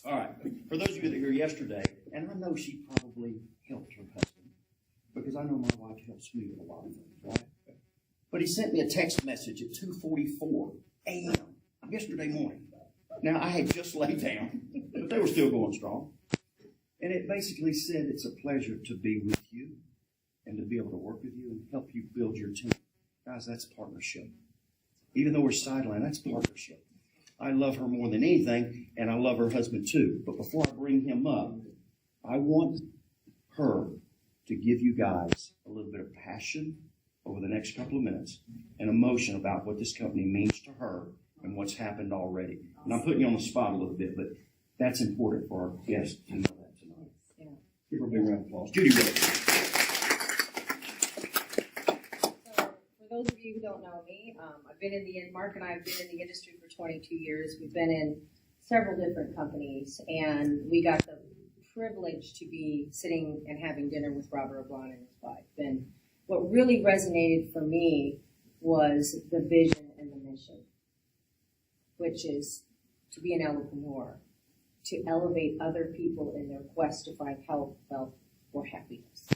All right. For those of you that were here yesterday, and I know she probably helped her husband, because I know my wife helps me with a lot of things, right? But he sent me a text message at 2:44 a.m. yesterday morning. Now, I had just laid down, but they were still going strong. And it basically said, it's a pleasure to be with you and to be able to work with you and help you build your team. Guys, that's partnership. Even though we're sidelined, that's partnership. I love her more than anything, and I love her husband too. But before I bring him up, I want her to give you guys a little bit of passion over the next couple of minutes and emotion about what this company means to her and what's happened already. And I'm putting you on the spot a little bit, but that's important for our guests to know that tonight. Yeah. Give her a big round of applause. Judy Rhodes. For those of you who don't know me, I've been in Mark and I have been in the industry for 22 years. We've been in several different companies, and we got the privilege to be sitting and having dinner with Robert O'Brien and his wife. And what really resonated for me was the vision and the mission, which is to be an Elepreneur, to elevate other people in their quest to find health, wealth, or happiness.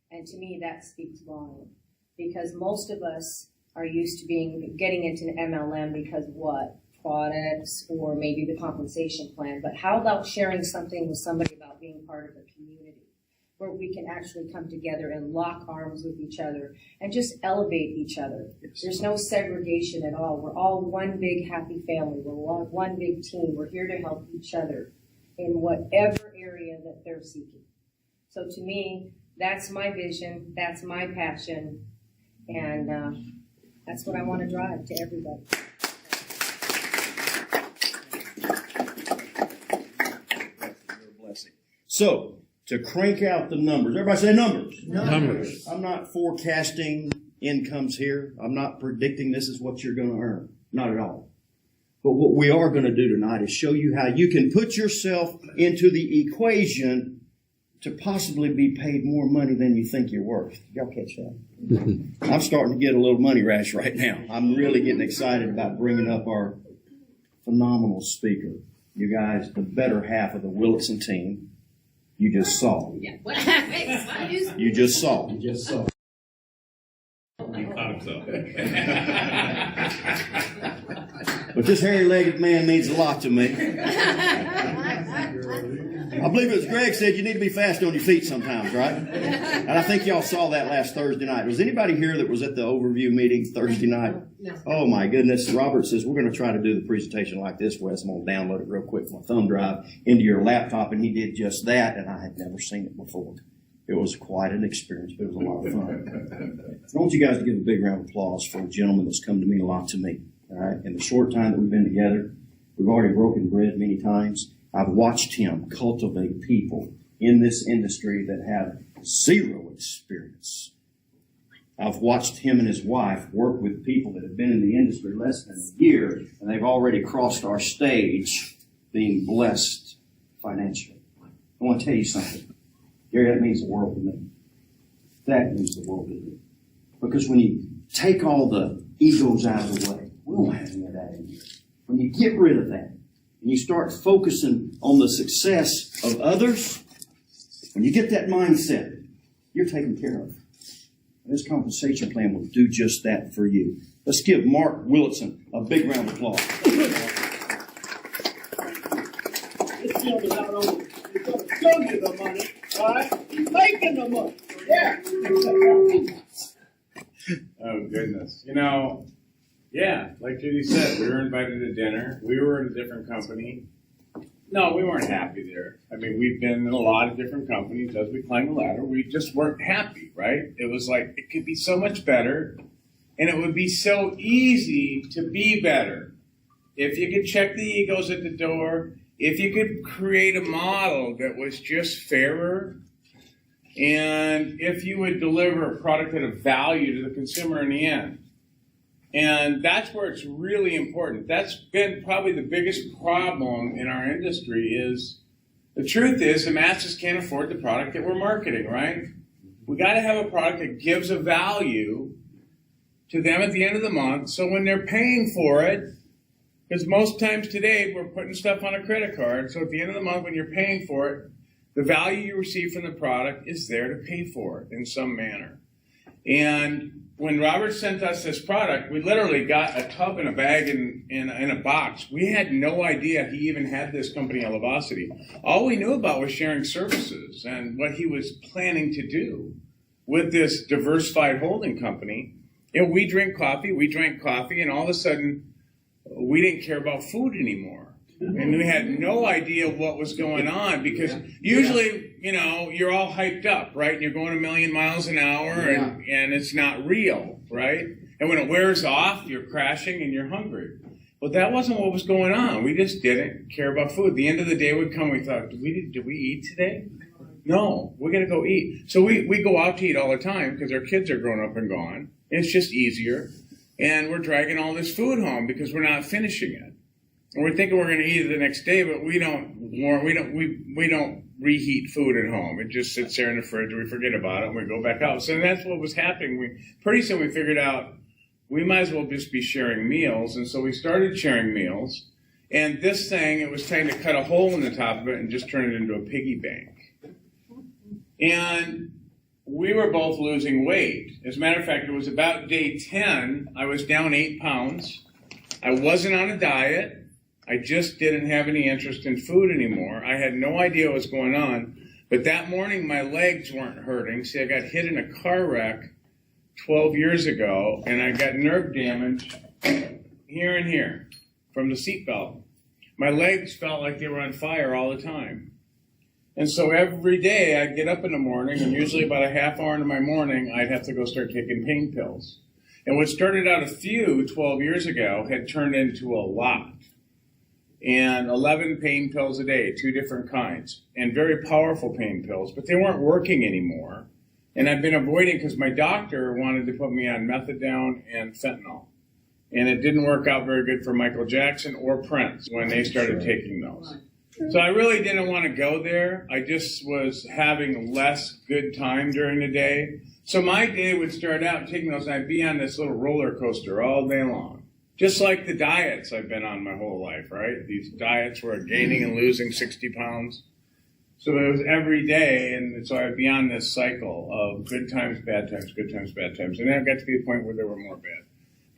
And to me, that speaks volume, because most of us are used to getting into an MLM because what? Products or maybe the compensation plan. But how about sharing something with somebody about being part of a community where we can actually come together and lock arms with each other and just elevate each other? There's no segregation at all. We're all one big happy family. We're one big team. We're here to help each other in whatever area that they're seeking. So to me, that's my vision. That's my passion. And that's what I want to drive to everybody. So, to crank out the numbers. Everybody say numbers. Numbers. I'm not forecasting incomes here. I'm not predicting this is what you're going to earn. Not at all. But what we are going to do tonight is show you how you can put yourself into the equation to possibly be paid more money than you think you're worth. Y'all catch that? I'm starting to get a little money rash right now. I'm really getting excited about bringing up our phenomenal speaker. You guys, the better half of the Willitson team. You just saw. Yeah. What happened? You just saw. You just saw. You thought so. But this hairy-legged man means a lot to me. I believe it was Greg said you need to be fast on your feet sometimes, right? And I think y'all saw that last Thursday night. Was anybody here that was at the overview meeting Thursday night? No. Oh, my goodness. Robert says, we're going to try to do the presentation like this, Wes. I'm going to download it real quick from my thumb drive into your laptop, and he did just that, and I had never seen it before. It was quite an experience, but it was a lot of fun. I want you guys to give a big round of applause for a gentleman that's come to mean a lot to me. All right? In the short time that we've been together, we've already broken bread many times. I've watched him cultivate people in this industry that have zero experience. I've watched him and his wife work with people that have been in the industry less than a year, and they've already crossed our stage being blessed financially. I want to tell you something. Gary, that means the world to me. That means the world to me. Because when you take all the egos out of the way, we don't have any of that in here. When you get rid of that, and you start focusing on the success of others, when you get that mindset, you're taken care of. And this compensation plan will do just that for you. Let's give Mark Willitson a big round of applause. This deal is not over. He's going to show you the money, all right? He's making the money. Yeah. Oh, goodness. Yeah, like Judy said, we were invited to dinner. We were in a different company. No, we weren't happy there. I mean, we've been in a lot of different companies as we climb the ladder. We just weren't happy, right? It was like, it could be so much better, and it would be so easy to be better. If you could check the egos at the door, if you could create a model that was just fairer, and if you would deliver a product at a value to the consumer in the end. And that's where it's really important. That's been probably the biggest problem in our industry is, the truth is the masses can't afford the product that we're marketing, right? We got to have a product that gives a value to them at the end of the month, so when they're paying for it, Because most times today, we're putting stuff on a credit card. So at the end of the month, when you're paying for it, the value you receive from the product is there to pay for it in some manner. And when Robert sent us this product, we literally got a tub and a bag in a box. We had no idea he even had this company, Elevosity. All we knew about was sharing services and what he was planning to do with this diversified holding company. And we drank coffee, and all of a sudden, we didn't care about food anymore. And we had no idea what was going on, because usually, you're all hyped up, right? And you're going a million miles an hour, and it's not real, right? And when it wears off, you're crashing and you're hungry. But that wasn't what was going on. We just didn't care about food. The end of the day would come, we thought, did we eat today? No, we're going to go eat. So we go out to eat all the time because our kids are grown up and gone. It's just easier. And we're dragging all this food home because we're not finishing it. And we're thinking we're going to eat it the next day, but we don't reheat food at home. It just sits there in the fridge, and we forget about it, and we go back out. So that's what was happening. Pretty soon we figured out we might as well just be sharing meals, and so we started sharing meals. And this thing, it was trying to cut a hole in the top of it and just turn it into a piggy bank. And we were both losing weight. As a matter of fact, it was about day 10. I was down 8 pounds. I wasn't on a diet. I just didn't have any interest in food anymore. I had no idea what was going on. But that morning, my legs weren't hurting. See, I got hit in a car wreck 12 years ago, and I got nerve damage here and here from the seatbelt. My legs felt like they were on fire all the time. And so every day I'd get up in the morning, and usually about a half hour into my morning, I'd have to go start taking pain pills. And what started out a few 12 years ago had turned into a lot. And 11 pain pills a day, 2 different kinds, and very powerful pain pills, but they weren't working anymore. And I've been avoiding because my doctor wanted to put me on methadone and fentanyl. And it didn't work out very good for Michael Jackson or Prince when they started taking those. So I really didn't want to go there. I just was having less good time during the day. So my day would start out taking those, and I'd be on this little roller coaster all day long. Just like the diets I've been on my whole life, right? These diets where I'm gaining and losing 60 pounds. So it was every day, and so I'd be on this cycle of good times, bad times, good times, bad times. And then it got to be a point where there were more bad.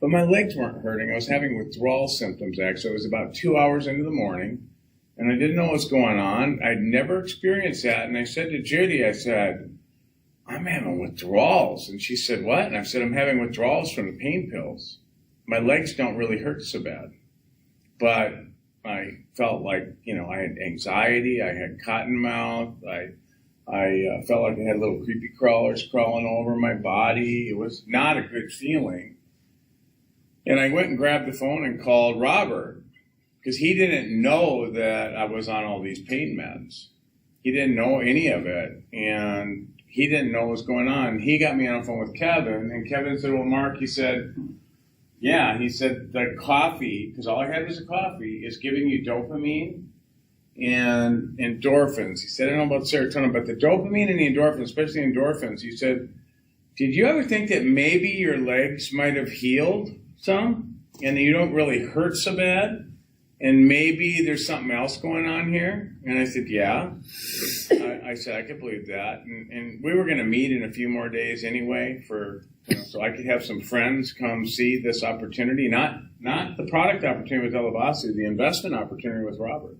But my legs weren't hurting. I was having withdrawal symptoms, actually. It was about 2 hours into the morning, and I didn't know what was going on. I'd never experienced that. And I said to Judy, I said, I'm having withdrawals. And she said, what? And I said, I'm having withdrawals from the pain pills. My legs don't really hurt so bad, but I felt like, I had anxiety, I had cotton mouth, I felt like I had little creepy crawlers crawling over my body. It was not a good feeling. And I went and grabbed the phone and called Robert, because he didn't know that I was on all these pain meds. He didn't know any of it, and he didn't know what was going on. He got me on the phone with Kevin, and Kevin said, well, Mark, he said, the coffee, because all I had was a coffee, is giving you dopamine and endorphins. He said, I don't know about serotonin, but the dopamine and the endorphins, especially endorphins, he said, did you ever think that maybe your legs might have healed some and you don't really hurt so bad? And maybe there's something else going on here? And I said, yeah. I said, I could believe that. And we were going to meet in a few more days anyway so I could have some friends come see this opportunity, not the product opportunity with Elevosity, the investment opportunity with Robert.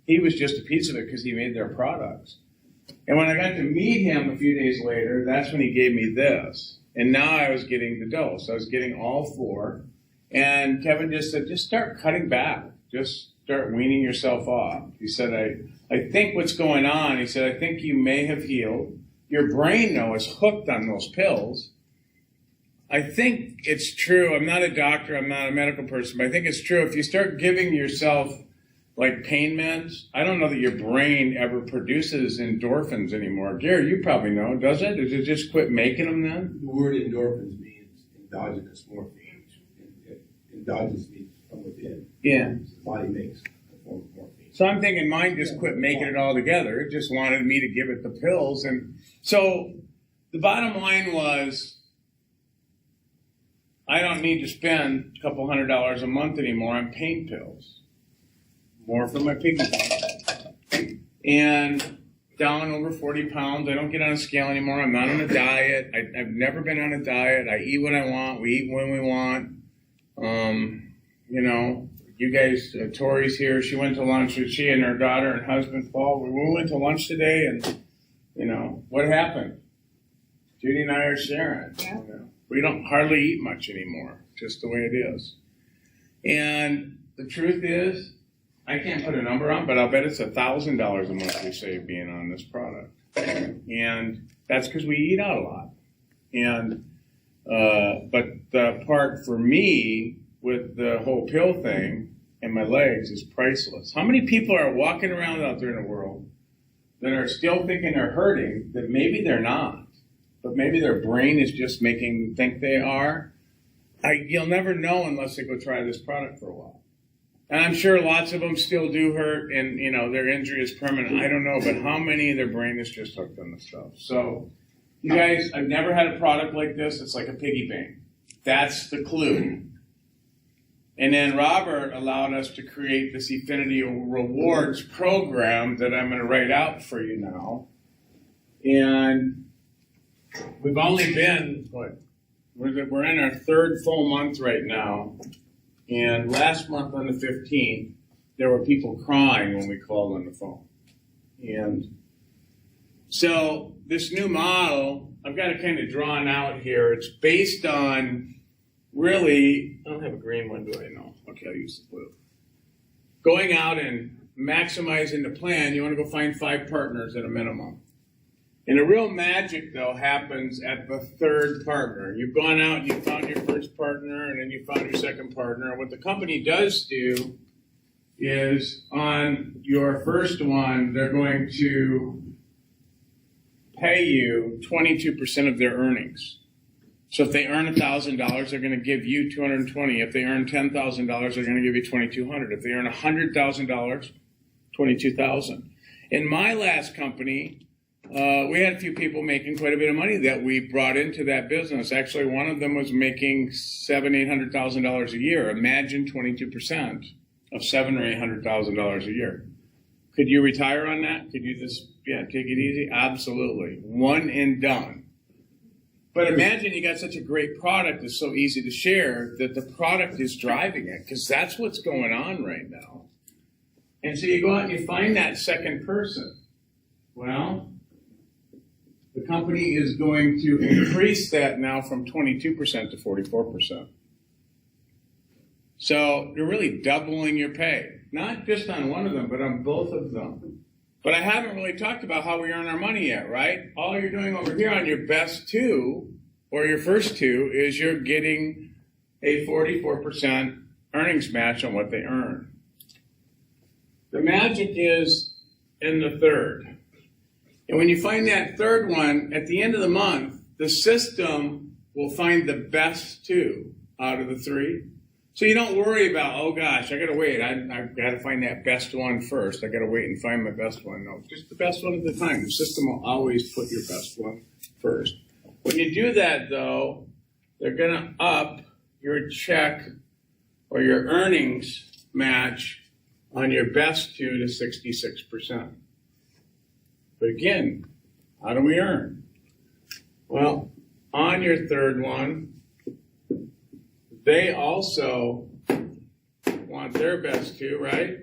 He was just a piece of it because he made their products. And when I got to meet him a few days later, that's when he gave me this. And now I was getting the dose. I was getting all 4. And Kevin just said, just start cutting back. Just start weaning yourself off. He said, I think what's going on, he said, I think you may have healed. Your brain, though, is hooked on those pills. I think it's true. I'm not a doctor. I'm not a medical person. But I think it's true. If you start giving yourself, like, pain meds, I don't know that your brain ever produces endorphins anymore. Gary, you probably know. Does it? Does it just quit making them then? The word endorphins means endogenous morphine. Endogenous means from within. Yeah. The body makes a form of morphine. So I'm thinking mine just quit making it all together. It just wanted me to give it the pills. And so the bottom line was, I don't need to spend a couple $100 a month anymore on pain pills. More for my piggy bank. And down over 40 pounds. I don't get on a scale anymore. I'm not on a diet. I've never been on a diet. I eat what I want. We eat when we want. You know, you guys, Tori's here. She went to lunch with she and her daughter and husband, Paul. We went to lunch today, and, you know, what happened? Judy and I are sharing. Yeah. You know, we don't hardly eat much anymore, just the way it is. And the truth is, I can't put a number on, but I'll bet it's $1,000 a month we save being on this product. And that's because we eat out a lot. And, but the part for me with the whole pill thing and my legs is priceless. How many people are walking around out there in the world that are still thinking they're hurting, that maybe they're not, but maybe their brain is just making them think they are? You'll never know unless they go try this product for a while. And I'm sure lots of them still do hurt, and, you know, their injury is permanent. I don't know, but how many of their brain is just hooked on the stuff? So, you guys, I've never had a product like this. It's like a piggy bank. That's the clue. And then Robert allowed us to create this Affinity Rewards program that I'm going to write out for you now. And we've only been, we're in our third full month right now. And last month on the 15th, there were people crying when we called on the phone. And so this new model, I've got it kind of drawn out here. It's based on really, I don't have a green one, do I? No. Okay, I'll use the blue. Going out and maximizing the plan, you want to go find 5 partners at a minimum. And the real magic, though, happens at the third partner. You've gone out and you found your first partner, and then you found your second partner. And what the company does do is on your first one, they're going to pay you 22% of their earnings. So if they earn $1,000, they're going to give you $220. If they earn $10,000, they're going to give you $2,200. If they earn $100,000, $22,000. In my last company, we had a few people making quite a bit of money that we brought into that business. Actually, one of them was making $700,000-800,000 a year. Imagine 22% of $700,000 or $800,000 a year. Could you retire on that? Could you just take it easy? Absolutely, one and done. But imagine you got such a great product that's so easy to share that the product is driving it, because that's what's going on right now. And so you go out and you find that second person. Well, the company is going to increase that now from 22% to 44%. So you're really doubling your pay, not just on one of them, but on both of them. But I haven't really talked about how we earn our money yet, right? All you're doing over here on your best 2 or your first 2 is you're getting a 44% earnings match on what they earn. The magic is in the third. And when you find that third one, at the end of the month, the system will find the best 2 out of the 3. So you don't worry about, oh gosh, I got to wait. I've got to find that best one first. I got to wait and find my best one. No, just the best one at the time. The system will always put your best one first. When you do that, though, they're going to up your check or your earnings match on your best 2 to 66%. But again, how do we earn? Well, on your third one, they also want their best 2, right?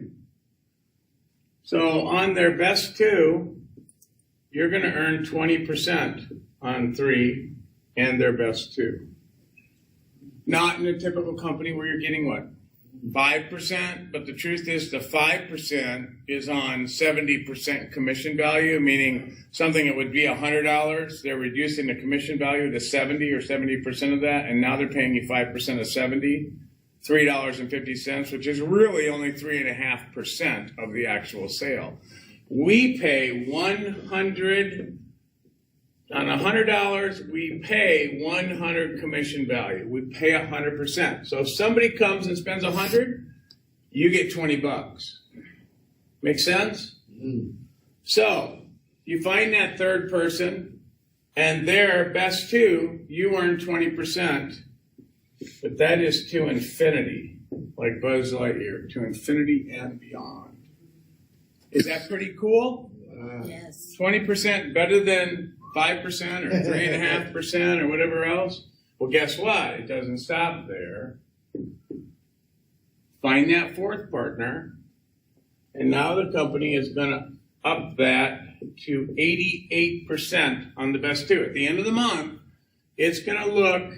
So on their best 2, you're going to earn 20% on 3 and their best 2. Not in a typical company where you're getting what? 5%, but the truth is the 5% is on 70% commission value, meaning something that would be $100, they're reducing the commission value to 70 or 70% of that, and now they're paying you 5% of 70, $3.50, which is really only 3.5% of the actual sale. We pay on $100, we pay 100 commission value. We pay 100%. So if somebody comes and spends 100, you get $20. Make sense? Mm-hmm. So you find that third person, and their best 2, you earn 20%. but that is to infinity, like Buzz Lightyear, to infinity and beyond. Is that pretty cool? Yes. 20% better than 5% or 3.5% or whatever else? Well, guess what? It doesn't stop there. Find that fourth partner, and now the company is going to up that to 88% on the best two. At the end of the month, it's going to look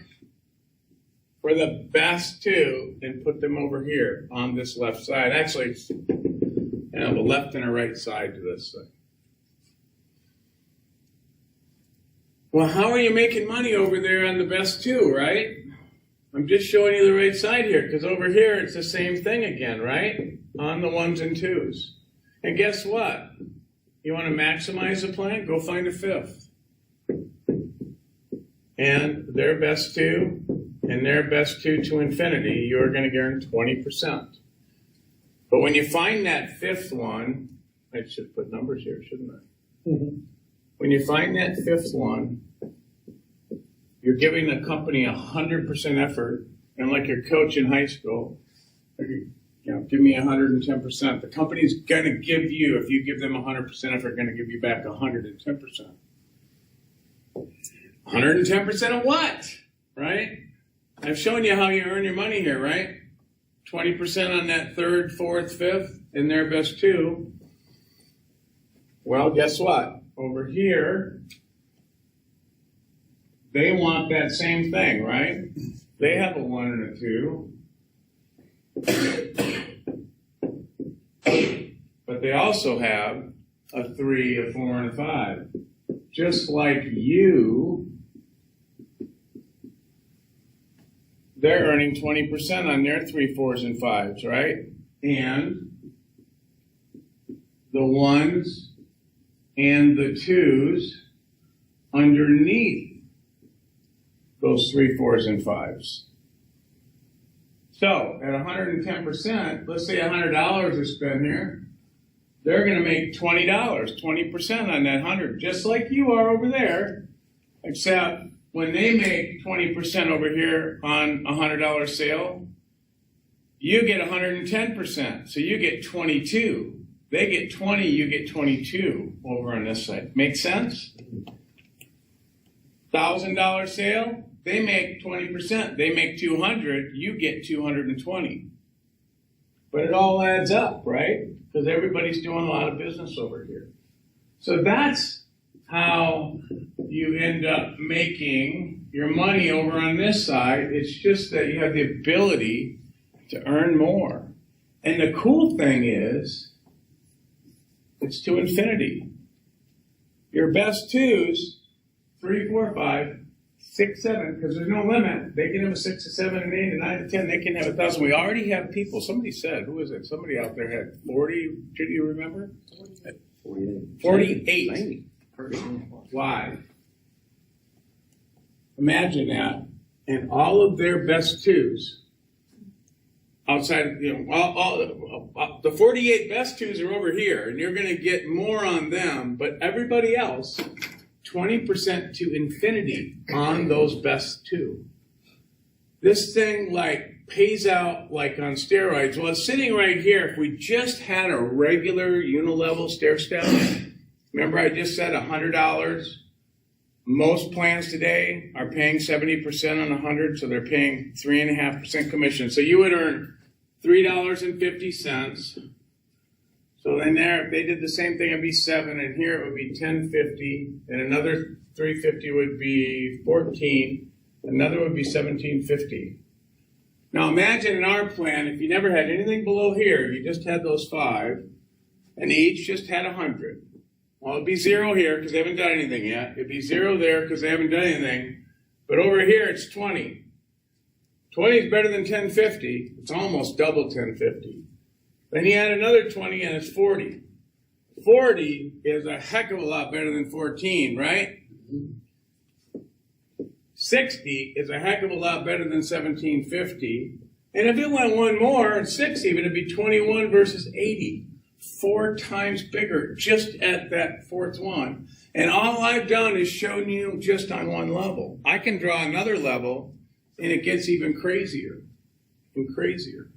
for the best two and put them over here on this left side. Actually, it's a left and a right side to this thing. Well, how are you making money over there on the best two, right? I'm just showing you the right side here, because over here it's the same thing again, right? On the ones and twos. And guess what? You want to maximize the plan? Go find a fifth. And their best two and their best two to infinity, you're going to earn 20%. But when you find that fifth one, I should put numbers here, shouldn't I? Mm-hmm. When you find that fifth one, you're giving the company 100% effort, and like your coach in high school, give me 110%. The company's going to give you, if you give them 100% effort, going to give you back 110%. 110% of what? Right? I've shown you how you earn your money here, right? 20% on that third, fourth, fifth, and their best two. Well, guess what? Over here, they want that same thing, right? They have a 1 and a 2. But they also have a 3, a 4, and a 5. Just like you, they're earning 20% on their 3, 4s, and 5s, right? And the 1s and the 2s underneath those 3, 4s, and 5s. So at 110%, let's say $100 is spent here, they're going to make $20, 20% on that 100, just like you are over there, except when they make 20% over here on a $100 sale, you get 110%, so you get 22. They get 20, you get 22 over on this side. Make sense? $1,000 sale, they make 20%. They make 200, you get 220. But it all adds up, right? Because everybody's doing a lot of business over here. So that's how you end up making your money over on this side. It's just that you have the ability to earn more. And the cool thing is, it's to infinity. Your best twos, 3, 4, 5, 6, 7, because there's no limit. They can have a 6, a 7, an 8, a 9, a 10. They can have 1,000. We already have people. Somebody said, who is it? Somebody out there had 40. Do you remember? 48. Why? Imagine that. And all of their best twos, outside, the 48 best twos are over here, and you're going to get more on them, but everybody else, 20% to infinity on those best two. This thing pays out like on steroids. Well, it's sitting right here. If we just had a regular unilevel stair step, remember I just said $100. Most plans today are paying 70% on 100, so they're paying 3.5% commission. So you would earn $3.50. So then there, if they did the same thing, it'd be 7, and here it would be $10.50, and another $3.50 would be $14, another would be $17.50. Now imagine in our plan, if you never had anything below here, you just had those 5, and each just had 100. Well, it'd be 0 here because they haven't done anything yet. It'd be 0 there because they haven't done anything. But over here, it's 20. 20 is better than 10.50. It's almost double 10.50. Then you add another 20 and it's 40. 40 is a heck of a lot better than 14, right? 60 is a heck of a lot better than 17.50. And if it went one more, 6 even, it'd be 21 versus 80. 4 times bigger just at that fourth one. And all I've done is shown you just on one level. I can draw another level And it gets even crazier and crazier.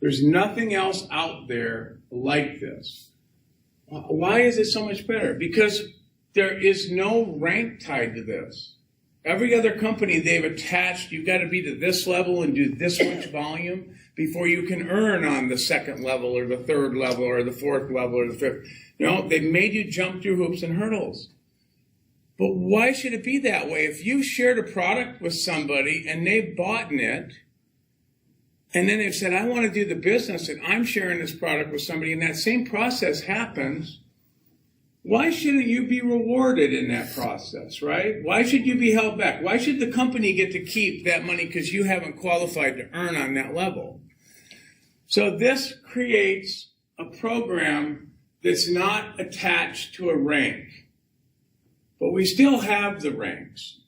There's nothing else out there like this. Why is it so much better? Because there is no rank tied to this. Every other company they've attached, you've got to be to this level and do this much volume before you can earn on the second level or the third level or the fourth level or the fifth. No, they made you jump through hoops and hurdles. But why should it be that way? If you shared a product with somebody and they've bought in it, and then they've said, I want to do the business, and I'm sharing this product with somebody, and that same process happens, why shouldn't you be rewarded in that process, right? Why should you be held back? Why should the company get to keep that money because you haven't qualified to earn on that level? So this creates a program that's not attached to a rank. But we still have the ranks.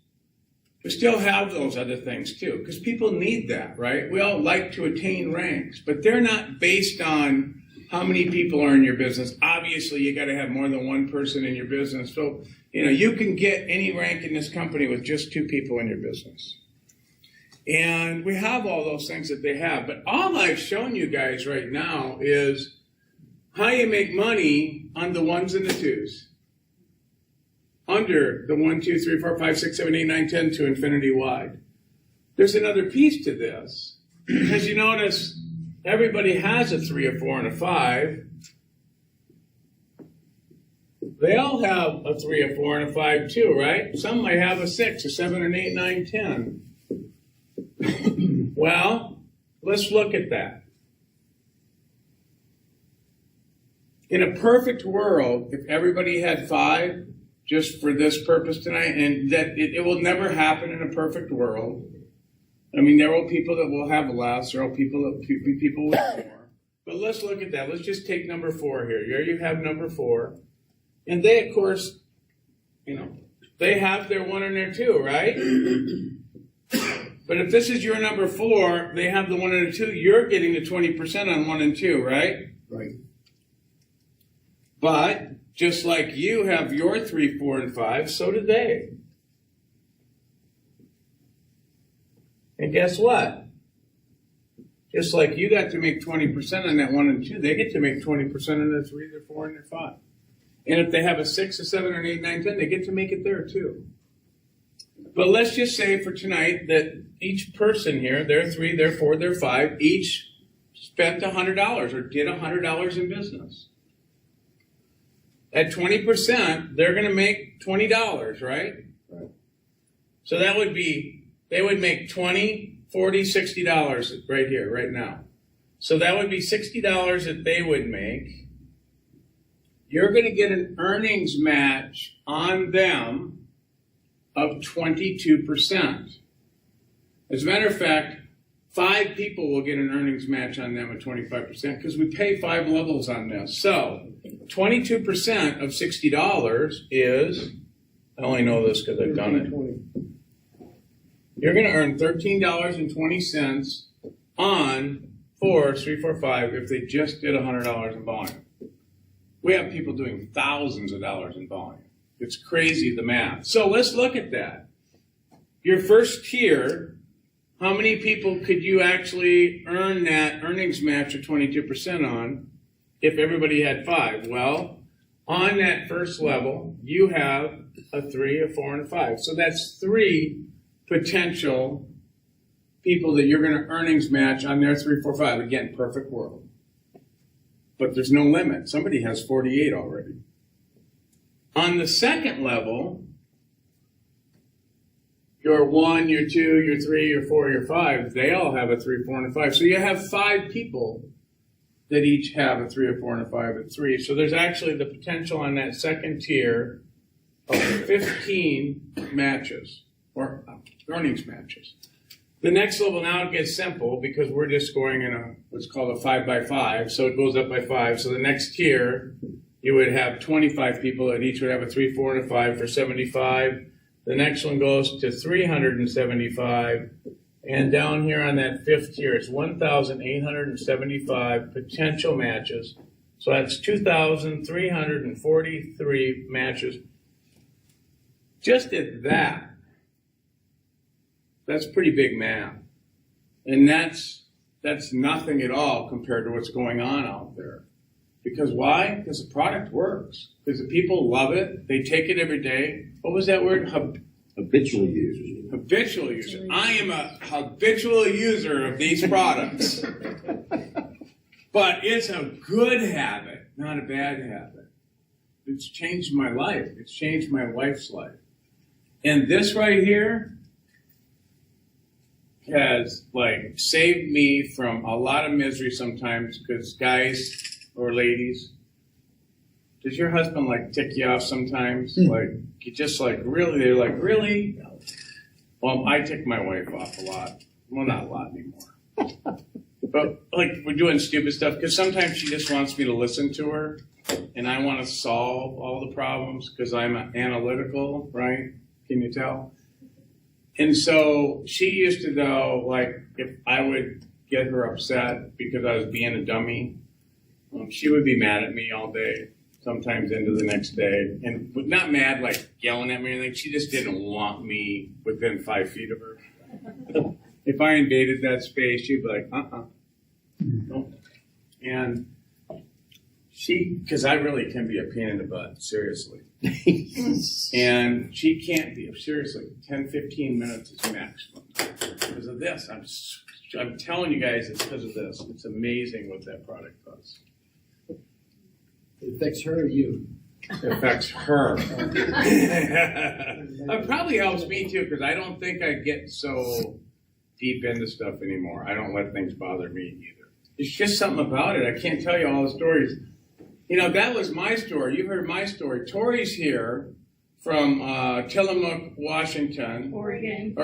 We still have those other things too, because people need that, right? We all like to attain ranks, but they're not based on how many people are in your business. Obviously, you got to have more than one person in your business. So, you can get any rank in this company with just 2 people in your business. And we have all those things that they have. But all I've shown you guys right now is how you make money on the 1s and the 2s. Under the 1, 2, 3, 4, 5, 6, 7, 8, 9, 10 to infinity wide. There's another piece to this. Because you notice everybody has a 3, a 4, and a 5. They all have a 3, a 4, and a 5 too, right? Some might have a 6, a 7, an 8, 9, 10. Well, let's look at that. In a perfect world, if everybody had 5, just for this purpose tonight, and that it will never happen in a perfect world. I mean, there are people that will have less, there are people that be people with more. But let's look at that. Let's just take number 4 here. Here you have number 4. And they, of course, they have their 1 and their 2, right? But if this is your number 4, they have the 1 and the 2, you're getting the 20% on 1 and 2, right? Right. But just like you have your 3, 4, and 5, so do they. And guess what? Just like you got to make 20% on that 1 and 2, they get to make 20% on their 3, their 4, and their 5. And if they have a 6, a 7, or an 8, 9, 10, they get to make it there too. But let's just say for tonight that each person here, their 3, their 4, their 5, each spent $100 or did $100 in business. At 20%, they're going to make $20, right? Right. So that would be, they would make $20, $40, $60 right here, right now. So that would be $60 that they would make. You're going to get an earnings match on them of 22%. As a matter of fact, 5 people will get an earnings match on them at 25% because we pay 5 levels on this. So 22% of $60 is, I only know this because I've done it. You're going to earn $13.20 on 4, 3, 4, 5 if they just did $100 in volume. We have people doing thousands of dollars in volume. It's crazy, the math. So let's look at that. Your first tier, how many people could you actually earn that earnings match of 22% on if everybody had 5? Well, on that first level, you have a 3, a 4, and a 5. So that's 3 potential people that you're going to earnings match on their 3, 4, 5. Again, perfect world. But there's no limit. Somebody has 48 already. On the second level, your 1, your 2, your 3, your 4, your 5, they all have a 3, 4, and a 5. So you have 5 people that each have a 3, a 4, and a 5 at 3. So there's actually the potential on that second tier of 15 matches, or earnings matches. The next level now gets simple because we're just going in what's called a 5 by 5. So it goes up by 5. So the next tier, you would have 25 people that each would have a 3, 4, and a 5 for 75. The next one goes to 375, and down here on that 5th tier, it's 1,875 potential matches. So that's 2,343 matches. Just at that, That's pretty big math. And that's nothing at all compared to what's going on out there. Because why? Because the product works. Because the people love it. They take it every day. What was that word? Habitual users. Habitual user. I am a habitual user of these products. But it's a good habit, not a bad habit. It's changed my life. It's changed my wife's life. And this right here has saved me from a lot of misery sometimes, because guys or ladies, does your husband tick you off sometimes? You just really, they're really? Well, I tick my wife off a lot. Well, not a lot anymore. But we're doing stupid stuff, because sometimes she just wants me to listen to her, and I want to solve all the problems because I'm analytical, right? Can you tell? And so she used to know, if I would get her upset because I was being a dummy, she would be mad at me all day, sometimes into the next day. And not mad, yelling at me or anything. She just didn't want me within 5 feet of her. If I invaded that space, she'd be like, nope. And because I really can be a pain in the butt, seriously. And she can't be, seriously, 10, 15 minutes is maximum. Because of this, I'm telling you guys, it's because of this. It's amazing what that product does. It affects her or you? It affects her. It probably helps me too, because I don't think I get so deep into stuff anymore. I don't let things bother me either. It's just something about it. I can't tell you all the stories. That was my story. You heard my story. Tori's here from Tillamook, Washington. Oregon.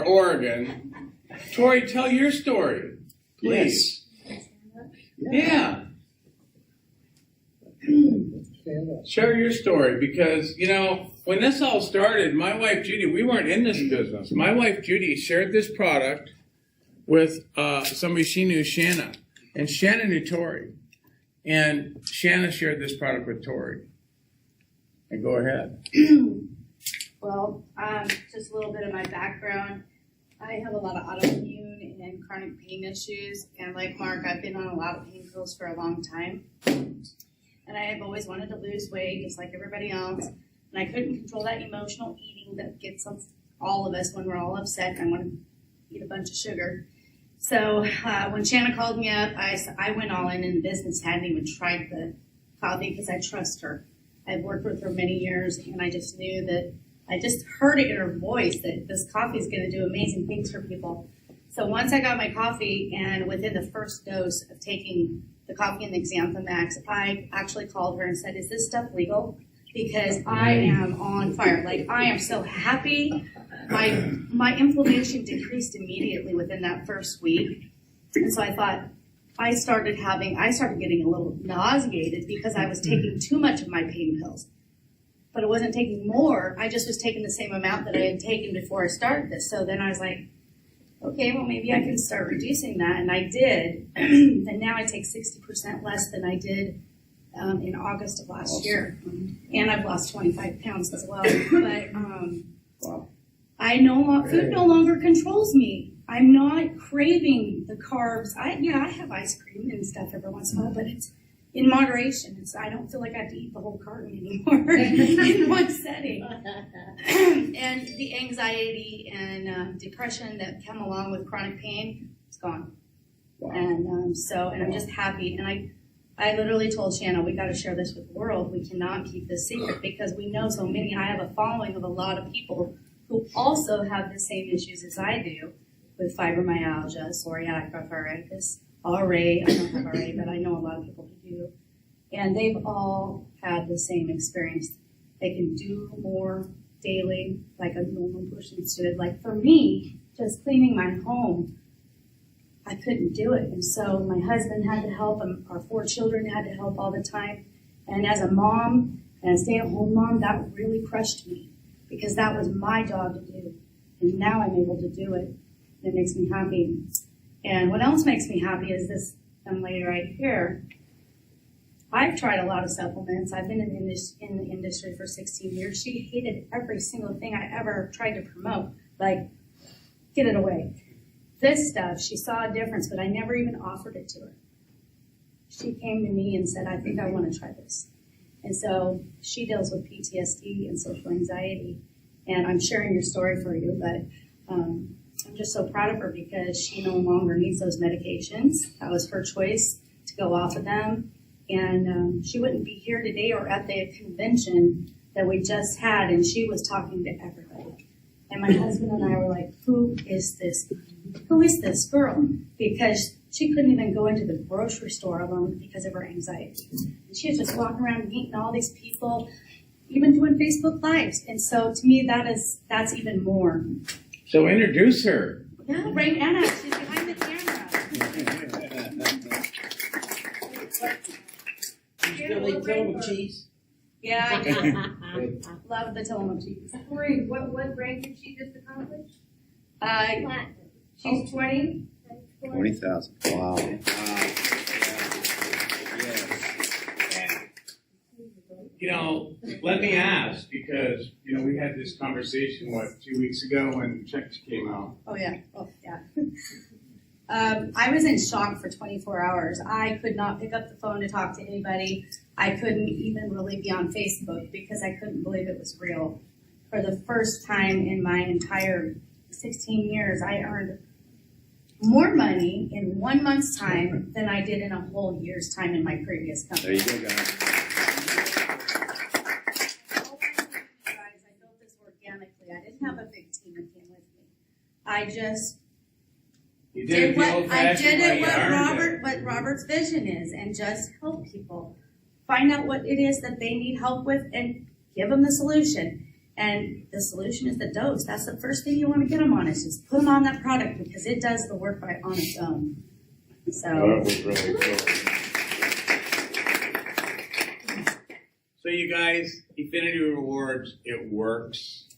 Tori, tell your story, please. Yes. Yeah. Share your story, because, when this all started, my wife Judy, we weren't in this business. My wife Judy shared this product with somebody she knew, Shanna. And Shanna knew Tori. And Shanna shared this product with Tori. And go ahead. Well, just a little bit of my background. I have a lot of autoimmune and chronic pain issues. And like Mark, I've been on a lot of pain pills for a long time. And I have always wanted to lose weight, just like everybody else. And I couldn't control that emotional eating that gets all of us when we're all upset. I want to eat a bunch of sugar. So when Shanna called me up, I went all in the business, hadn't even tried the coffee because I trust her. I've worked with her many years, and I just knew that, I just heard it in her voice that this coffee is going to do amazing things for people. So once I got my coffee, and within the first dose of taking the coffee and the Xantha Max, I actually called her and said, is this stuff legal? Because I am on fire. I am so happy. My inflammation decreased immediately within that first week. And so I thought, I started getting a little nauseated because I was taking too much of my pain pills. But I wasn't taking more. I just was taking the same amount that I had taken before I started this. So then I was like, okay, well, maybe I can start reducing that. And I did. And now I take 60% less than I did in August of last year. And I've lost 25 pounds as well. But Wow. food no longer controls me. I'm not craving the carbs. I have ice cream and stuff every once in a while, but it's in moderation. I don't feel like I have to eat the whole carton anymore in one setting. And the anxiety and depression that come along with chronic pain, it's gone. Wow. And and I'm just happy. And I literally told Shanna, we got to share this with the world. We cannot keep this secret because we know so many. I have a following of a lot of people who also have the same issues as I do with fibromyalgia, psoriatic arthritis, RA. I don't have RA, but I know a lot of people who do. And they've all had the same experience. They can do more daily like a normal person should. Like for me, just cleaning my home, I couldn't do it. And so my husband had to help, and our 4 children had to help all the time. And as a mom and a stay-at-home mom, that really crushed me because that was my job to do. And now I'm able to do it. It makes me happy. And what else makes me happy is this young lady right here. I've tried a lot of supplements. I've been in the industry for 16 years. She hated every single thing I ever tried to promote. Like get it away. This stuff, she saw a difference, but I never even offered it to her. She came to me and said, I think I want to try this. And so she deals with PTSD and social anxiety. And I'm sharing your story for you, but I'm just so proud of her because she no longer needs those medications. That was her choice to go off of them. And she wouldn't be here today or at the convention that we just had, and she was talking to everybody. And my husband and I were like, who is this? Who is this girl? Because she couldn't even go into the grocery store alone because of her anxiety. And she was just walking around meeting all these people, even doing Facebook Lives. And so to me, that's even more. So introduce her. Yeah, right, Anna, she's behind the camera. You still eat Tillamook cheese? Yeah, I do. Love the Tillamook cheese. Corey, what rank did she just accomplish? She's 20? 20,000. Wow. You know, let me ask, because, you know, we had this conversation, 2 weeks ago when checks came out. Oh, yeah. I was in shock for 24 hours. I could not pick up the phone to talk to anybody. I couldn't even really be on Facebook because I couldn't believe it was real. For the first time in my entire 16 years, I earned more money in 1 month's time than I did in a whole year's time in my previous company. There you go, guys. Guys, I built this organically. I didn't have a big team that came with me. I just You did the what old-fashioned way, you earned it. what Robert's vision is, and just help people find out what it is that they need help with, and give them the solution. And the solution is the dose. That's the first thing you want to get them on, is just put them on that product because it does the work on its own. So. That was really cool. So you guys, Infinity Rewards, it works.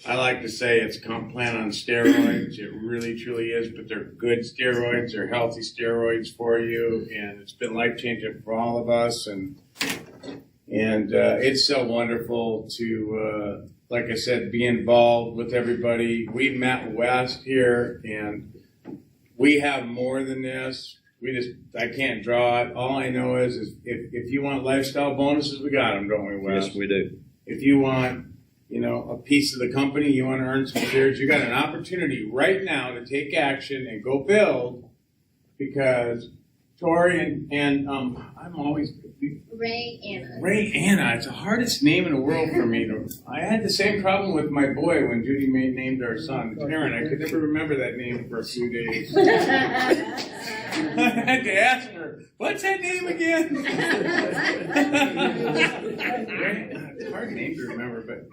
I like to say it's comp plan on steroids. It really, truly is, but they're good steroids. They're healthy steroids for you, and it's been life-changing for all of us. And it's so wonderful to, like I said, be involved with everybody. We met West here, and we have more than this. I can't draw it. All I know is if you want lifestyle bonuses, we got them, don't we, West? Yes, we do. If you want, a piece of the company, you want to earn some shares, you got an opportunity right now to take action and go build, because Tori and I'm always Ray Anna. It's the hardest name in the world for me. I had the same problem with my boy when Judy named our son Taryn. I could never remember that name for a few days. I had to ask her, what's that name again? It's a hard name to remember, but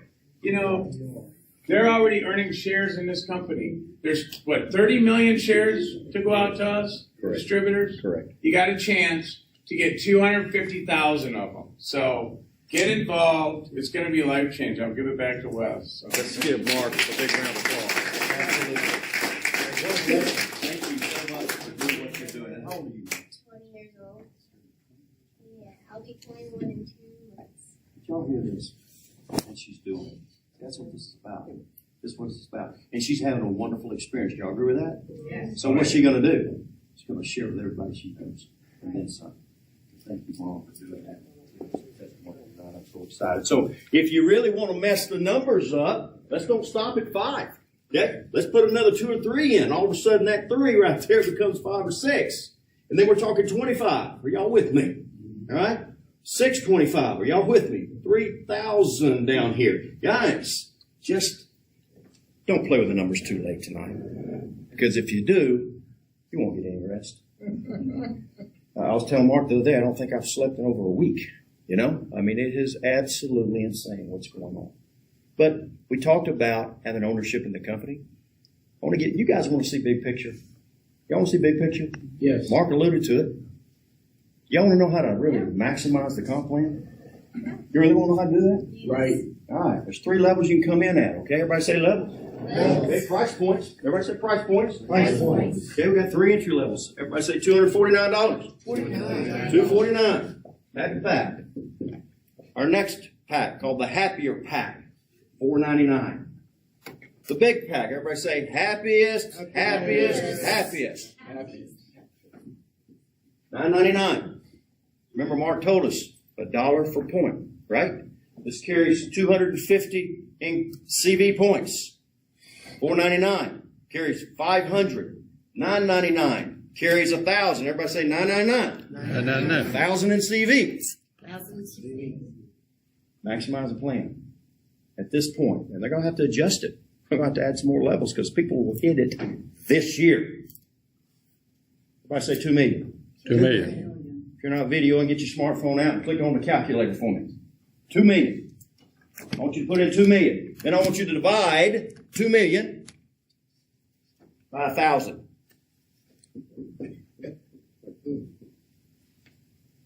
they're already earning shares in this company. There's 30 million shares to go out to us, Correct. Distributors. Correct. You got a chance to get 250,000 of them. So get involved. It's going to be life changing. I'll give it back to Wes. So. Let's give Mark a big round of applause. Absolutely. Thank you so much for doing what you're doing. How old are you? 20 years old. Yeah, I'll be 21 in 2 months. Did y'all hear this? And she's doing it. That's what this is about. This is what it's about. And she's having a wonderful experience. Y'all agree with that? Yes. So what's she going to do? She's going to share with everybody she knows. And then some. Thank you, Mom, for doing that. I'm so excited. So if you really want to mess the numbers up, let's don't stop at 5. Yeah, let's put another 2 or 3 in. All of a sudden, that 3 right there becomes 5 or 6. And then we're talking 25. Are y'all with me? All right? 625. Are y'all with me? 3,000 down here. Guys, just don't play with the numbers too late tonight. Because if you do, you won't get any rest. I was telling Mark the other day, I don't think I've slept in over a week. It is absolutely insane what's going on. But we talked about having ownership in the company. You guys want to see big picture? Y'all want to see big picture? Yes. Mark alluded to it. Y'all want to know how to really maximize the comp plan? You really want to know how to do that? Right. All right. There's 3 levels you can come in at, okay? Everybody say levels. Okay, price points. Everybody say price points. Price points. Okay, we got 3 entry levels. Everybody say $249. $249. Happy pack. Our next pack, called the Happier Pack, $499. The big pack. Everybody say happiest, happiest, happiest. $9.99. Remember, Mark told us $1 for point, right? This carries 250 in CV points. $4.99 carries 500. $9.99 carries 1,000. Everybody say $9.99. 1,000 in CV. Maximize the plan at this point, and they're going to have to adjust it. They're going to have to add some more levels because people will hit it this year. Everybody say 2 million. 2 million. If you're not videoing, get your smartphone out and click on the calculator for me. 2 million. I want you to put in 2 million. Then I want you to divide 2 million by 1,000.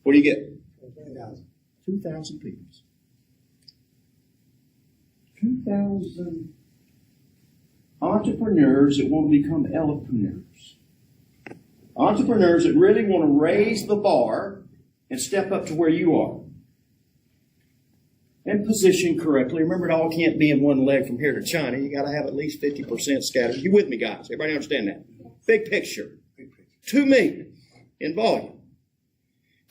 What do you get? 2,000 people. 2,000 entrepreneurs that want to become Elepreneurs. Entrepreneurs that really want to raise the bar and step up to where you are. And position correctly. Remember, it all can't be in one leg from here to China. You got to have at least 50% scattered. You with me, guys? Everybody understand that? Big picture. 2 million in volume.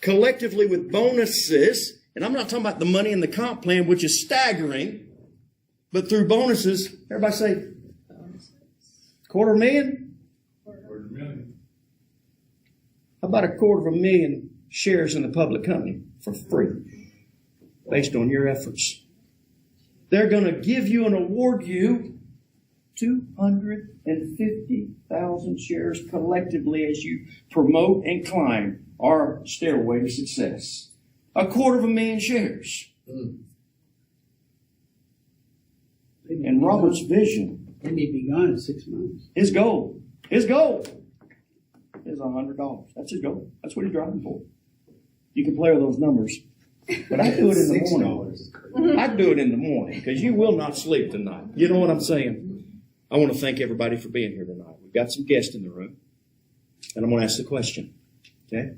Collectively with bonuses, and I'm not talking about the money in the comp plan, which is staggering, but through bonuses, everybody say, $250,000? $250,000. How about 250,000 shares in the public company for free, based on your efforts? They're going to give you and award you 250,000 shares collectively as you promote and climb our stairway to success. 250,000 shares. And Robert's vision, They may be gone in 6 months. his goal is $100. That's his goal. That's what he's driving for. You can play with those numbers, but I do it in the morning. I do it in the morning because you will not sleep tonight. You know what I'm saying? I want to thank everybody for being here tonight. We've got some guests in the room, and I'm going to ask the question. Okay?